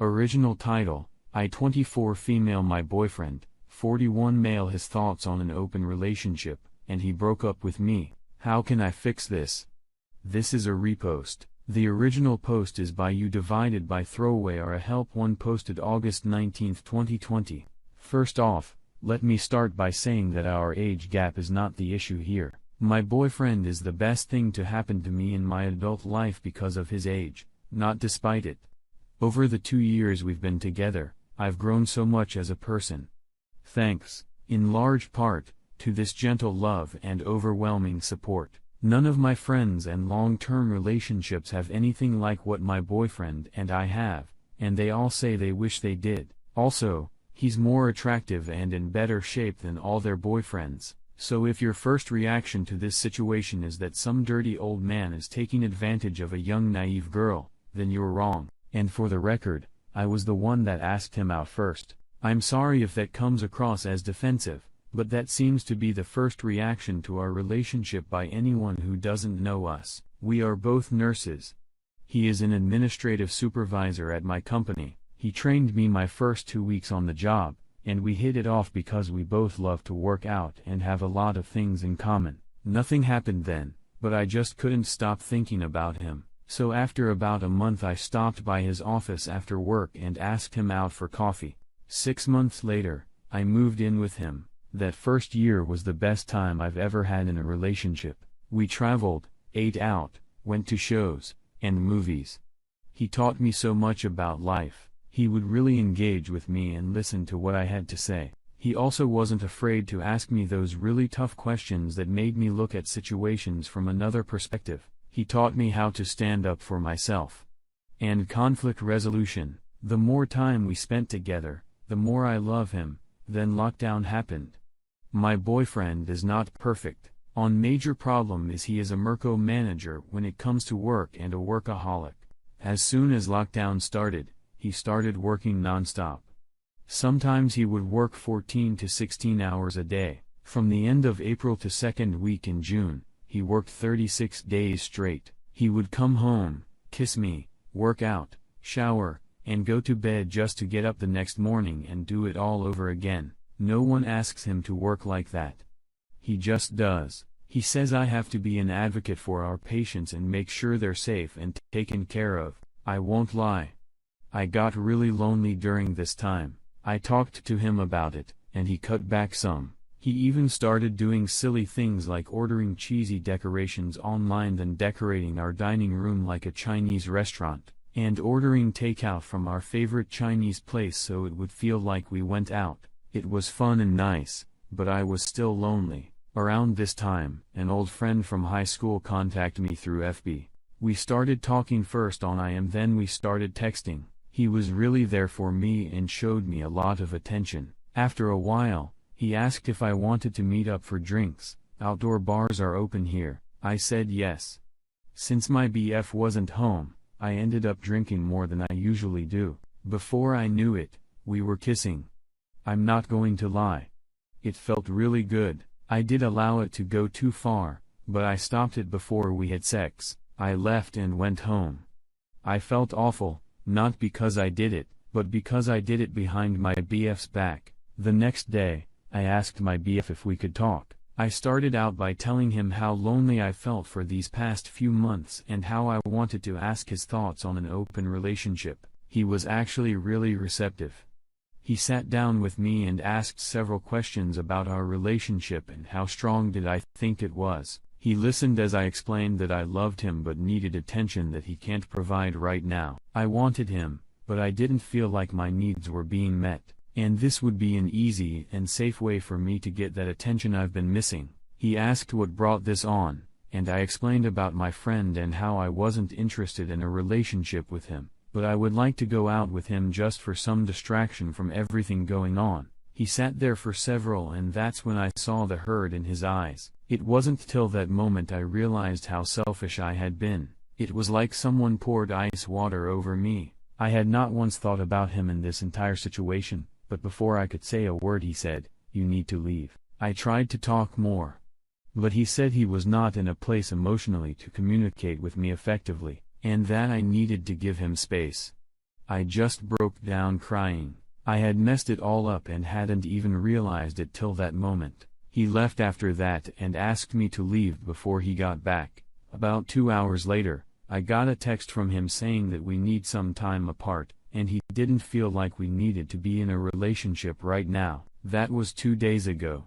Original title, I-24 female my boyfriend, 41 male his thoughts on an open relationship, and he broke up with me. How can I fix this? This is a repost. The original post is by You Divided by Throwaway or a help one posted August 19, 2020. First off, let me start by saying that our age gap is not the issue here. My boyfriend is the best thing to happen to me in my adult life because of his age, not despite it. Over the 2 years we've been together, I've grown so much as a person. Thanks, in large part, to this gentle love and overwhelming support. None of my friends and long-term relationships have anything like what my boyfriend and I have, and they all say they wish they did. Also, he's more attractive and in better shape than all their boyfriends. So if your first reaction to this situation is that some dirty old man is taking advantage of a young naive girl, then you're wrong. And for the record, I was the one that asked him out first. I'm sorry if that comes across as defensive, but that seems to be the first reaction to our relationship by anyone who doesn't know us. We are both nurses. He is an administrative supervisor at my company. He trained me my first 2 weeks on the job, and we hit it off because we both love to work out and have a lot of things in common. Nothing happened then, but I just couldn't stop thinking about him. So after about a month I stopped by his office after work and asked him out for coffee. 6 months later, I moved in with him. That first year was the best time I've ever had in a relationship. We traveled, ate out, went to shows, and movies. He taught me so much about life. He would really engage with me and listen to what I had to say. He also wasn't afraid to ask me those really tough questions that made me look at situations from another perspective. He taught me how to stand up for myself. And conflict resolution. The more time we spent together, the more I love him. Then lockdown happened. My boyfriend is not perfect. One major problem is he is a micromanager when it comes to work and a workaholic. As soon as lockdown started, he started working non-stop. Sometimes he would work 14 to 16 hours a day. From the end of April to second week in June, he worked 36 days straight. He would come home, kiss me, work out, shower, and go to bed just to get up the next morning and do it all over again. No one asks him to work like that. He just does. He says I have to be an advocate for our patients and make sure they're safe and taken care of. I won't lie. I got really lonely during this time. I talked to him about it, and he cut back some. He even started doing silly things like ordering cheesy decorations online, then decorating our dining room like a Chinese restaurant, and ordering takeout from our favorite Chinese place so it would feel like we went out. It was fun and nice, but I was still lonely. Around this time, an old friend from high school contacted me through FB. We started talking first on IM, then we started texting. He was really there for me and showed me a lot of attention. After a while, he asked if I wanted to meet up for drinks. Outdoor bars are open here. I said yes. Since my BF wasn't home, I ended up drinking more than I usually do. Before I knew it, we were kissing. I'm not going to lie. It felt really good. I did allow it to go too far, but I stopped it before we had sex. I left and went home. I felt awful, not because I did it, but because I did it behind my BF's back. The next day, I asked my BF if we could talk. I started out by telling him how lonely I felt for these past few months and how I wanted to ask his thoughts on an open relationship. He was actually really receptive. He sat down with me and asked several questions about our relationship and how strong did I think it was. He listened as I explained that I loved him but needed attention that he can't provide right now. I wanted him, but I didn't feel like my needs were being met, and this would be an easy and safe way for me to get that attention I've been missing. He asked what brought this on, and I explained about my friend and how I wasn't interested in a relationship with him, but I would like to go out with him just for some distraction from everything going on. He sat there for several, and that's when I saw the hurt in his eyes. It wasn't till that moment I realized how selfish I had been. It was like someone poured ice water over me. I had not once thought about him in this entire situation, but before I could say a word he said, "You need to leave." I tried to talk more, but he said he was not in a place emotionally to communicate with me effectively, and that I needed to give him space. I just broke down crying. I had messed it all up and hadn't even realized it till that moment. He left after that and asked me to leave before he got back. About 2 hours later, I got a text from him saying that we need some time apart, and he didn't feel like we needed to be in a relationship right now. That was 2 days ago.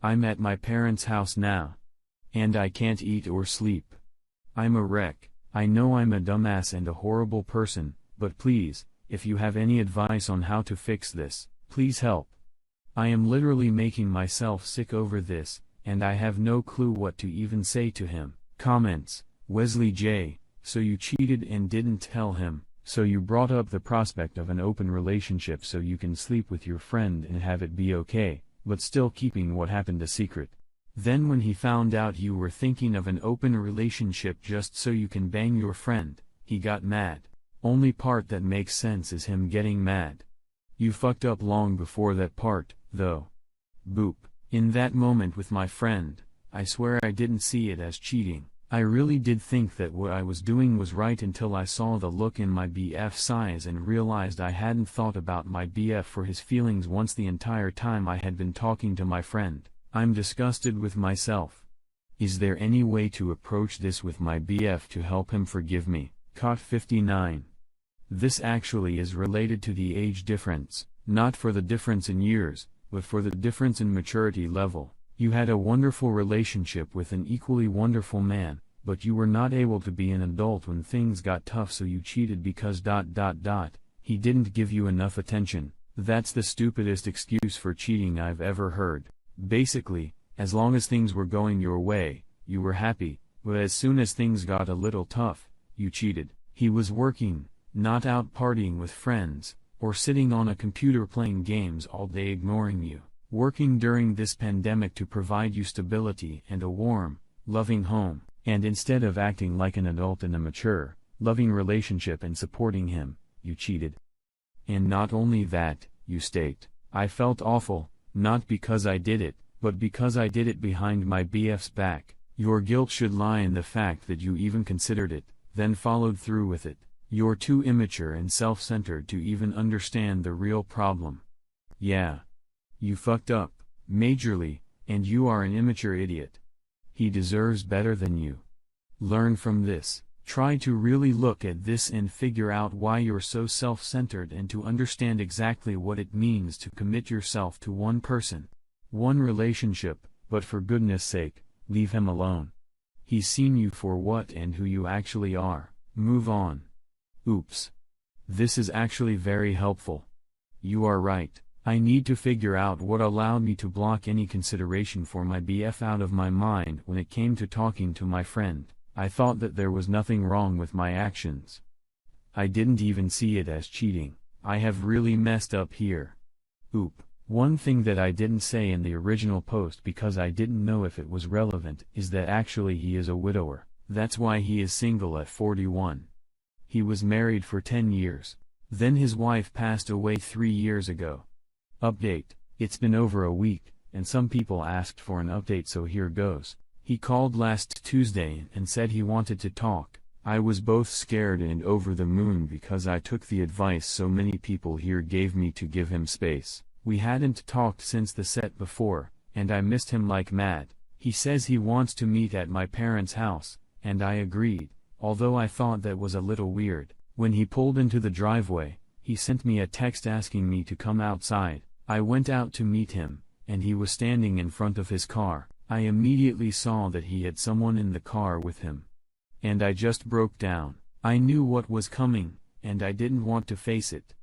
I'm at my parents' house now. And I can't eat or sleep. I'm a wreck. I know I'm a dumbass and a horrible person, but please, if you have any advice on how to fix this, please help. I am literally making myself sick over this, and I have no clue what to even say to him. Comments: Wesley J. So you cheated and didn't tell him, so you brought up the prospect of an open relationship so you can sleep with your friend and have it be okay, but still keeping what happened a secret. Then when he found out you were thinking of an open relationship just so you can bang your friend, he got mad. Only part that makes sense is him getting mad. You fucked up long before that part, though. Boop. In that moment with my friend, I swear I didn't see it as cheating. I really did think that what I was doing was right until I saw the look in my BF's eyes and realized I hadn't thought about my BF for his feelings once the entire time I had been talking to my friend. I'm disgusted with myself. Is there any way to approach this with my BF to help him forgive me? Cot 59. This actually is related to the age difference, not for the difference in years, but for the difference in maturity level. You had a wonderful relationship with an equally wonderful man, but you were not able to be an adult when things got tough, so you cheated because ... he didn't give you enough attention. That's the stupidest excuse for cheating I've ever heard. Basically, as long as things were going your way, you were happy, but as soon as things got a little tough, you cheated. He was working, not out partying with friends, or sitting on a computer playing games all day ignoring you. Working during this pandemic to provide you stability and a warm, loving home, and instead of acting like an adult in a mature, loving relationship and supporting him, you cheated. And not only that, you state, I felt awful, not because I did it, but because I did it behind my BF's back. Your guilt should lie in the fact that you even considered it, then followed through with it. You're too immature and self-centered to even understand the real problem. Yeah. You fucked up, majorly, and you are an immature idiot. He deserves better than you. Learn from this. Try to really look at this and figure out why you're so self-centered and to understand exactly what it means to commit yourself to one person, one relationship, but for goodness sake, leave him alone. He's seen you for what and who you actually are. Move on. Oops. This is actually very helpful. You are right. I need to figure out what allowed me to block any consideration for my BF out of my mind when it came to talking to my friend. I thought that there was nothing wrong with my actions. I didn't even see it as cheating. I have really messed up here. Oop. One thing that I didn't say in the original post because I didn't know if it was relevant is that actually he is a widower. That's why he is single at 41. He was married for 10 years. Then his wife passed away 3 years ago. Update. It's been over a week, and some people asked for an update, so here goes. He called last Tuesday and said he wanted to talk. I was both scared and over the moon because I took the advice so many people here gave me to give him space. We hadn't talked since the set before, and I missed him like mad. He says he wants to meet at my parents' house, and I agreed, although I thought that was a little weird. When he pulled into the driveway, he sent me a text asking me to come outside. I went out to meet him, and he was standing in front of his car. I immediately saw that he had someone in the car with him. And I just broke down. I knew what was coming, and I didn't want to face it.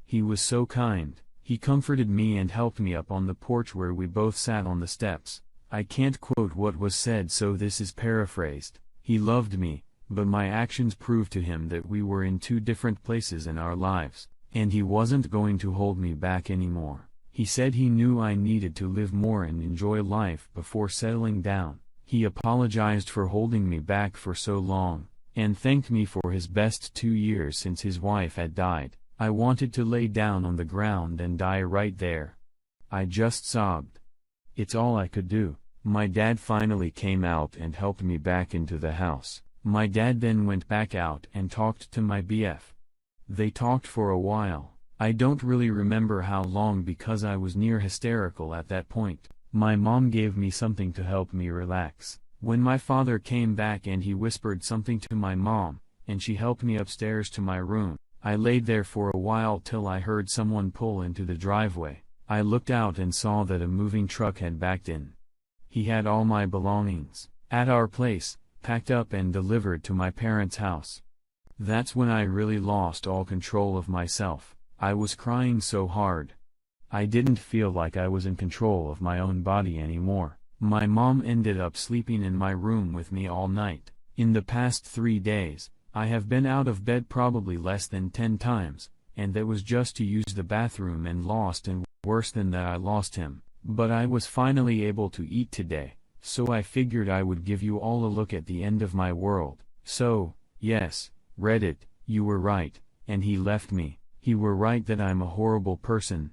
He was so kind. He comforted me and helped me up on the porch where we both sat on the steps. I can't quote what was said, so this is paraphrased. He loved me, but my actions proved to him that we were in two different places in our lives, and he wasn't going to hold me back anymore. He said he knew I needed to live more and enjoy life before settling down. He apologized for holding me back for so long, and thanked me for his best 2 years since his wife had died. I wanted to lay down on the ground and die right there. I just sobbed. It's all I could do. My dad finally came out and helped me back into the house. My dad then went back out and talked to my BF. They talked for a while. I don't really remember how long because I was near hysterical at that point. My mom gave me something to help me relax. When my father came back and he whispered something to my mom, and she helped me upstairs to my room, I laid there for a while till I heard someone pull into the driveway. I looked out and saw that a moving truck had backed in. He had all my belongings at our place, packed up and delivered to my parents' house. That's when I really lost all control of myself. I was crying so hard. I didn't feel like I was in control of my own body anymore. My mom ended up sleeping in my room with me all night. In the past 3 days, I have been out of bed probably less than 10 times, and that was just to use the bathroom and lost, and worse than that I lost him. But I was finally able to eat today, so I figured I would give you all a look at the end of my world. So, yes, Reddit, you were right, and he left me. You were right that I'm a horrible person,